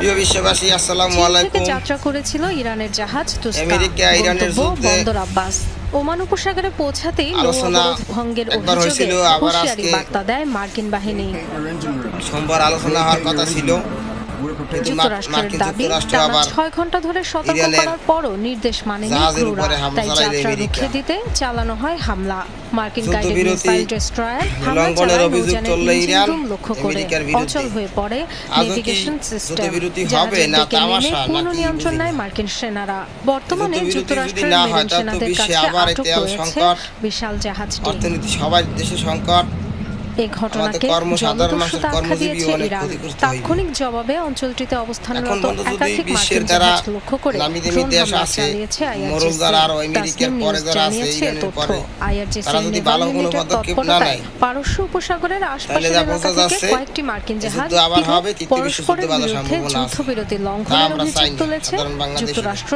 প্রিয় বিশ্ববাসী, আসসালামু চীন থেকে আলাইকুম। যাত্রা করেছিল ইরানের জাহাজ তুস্কা। আমেরিকা ইরানের গন্তব্য যুদ্ধে বন্দর আব্বাস। ওমান উপসাগরে পৌঁছাতেই নৌ আলোচনা অবরোধ ভঙ্গের একবার অভিযোগে হয়েছিল, আবার হুঁশিয়ারি আজকে বার্তা দেয় মার্কিন বাহিনী। সোমবার আলোচনা হওয়ার কথা ছিল, কিন্তু যুক্তরাষ্ট্রের মার্কিন দাবি, যুক্তরাষ্ট্র টানা আবার 6 ঘন্টা ধরে সতর্ক ইরানের করার পরও নির্দেশ মানেনি জাহাজের ক্রুরা। উপরে হামলা তাই চালায় যাত্রা আমেরিকা। রুখে দিতে চালানো হয় হামলা। মার্কিন গাইডেড যুদ্ধবিরতি মিসাইল ডেস্ট্রয়ার হামলা লঙ্ঘনের চালায় অভিযোগ নৌযানের তুলল ইঞ্জিন ইরান রুম লক্ষ্য করে। আমেরিকার বিরুদ্ধে। অচল হয়ে পড়ে আজও কি নেভিগেশন সিস্টেম। যুদ্ধবিরতি হবে জাহাজের না ডেকে নেমে তামাশা পূর্ণ নাকি নিয়ন্ত্রণ বুঝি না। নেয় মার্কিন সেনারা। বর্তমানে যুদ্ধবিরতি যদি যুক্তরাষ্ট্রের না হয় মেরিন তাহলে তো সেনাদের বিশ্বে কাছে আবার আটক তেল রয়েছে সংকট, বিশাল জাহাজটি। অর্থনীতি সবার দেশে সংকট, এই ঘটনাকে সাধারণ মানুষের জলদস্যুতা আখ্যা কর্মজীবী দিয়েছে অনেক ইরান। ক্ষতিগ্রস্ত হইবে। তাৎক্ষণিক জবাবে অঞ্চলটিতে এখন অবস্থানরত পর্যন্ত যদি একাধিক বিশ্বের মার্কিন যারা জাহাজ লক্ষ্য করে নামি দামি ড্রোন দেশ হামলা আছে, চালিয়েছে মোরল যারা আরো আইআরজিসি। আমেরিকার তাসনিম পরে নিউজ যারা আছে জানিয়েছে ইরানের তথ্য। পরে, আইআরজিসি তারা যদি নেভাল ভালো কোনো ইউনিটের পদক্ষেপ না তৎপরতায় নেয়, পারস্য উপসাগরের আশপাশের যা এলাকা বোঝা থেকে যাচ্ছে কয়েকটি মার্কিন জাহাজ যুদ্ধ আবার হবে, তৃতীয় পরস্পরের বিশ্বযুদ্ধ বাধার বিরুদ্ধে সম্ভাবনা আছে। যুদ্ধবিরতি তা লঙ্ঘনের আমরা অভিযোগ চাই না, তুলেছে সাধারণ বাংলাদেশিরা। যুক্তরাষ্ট্র।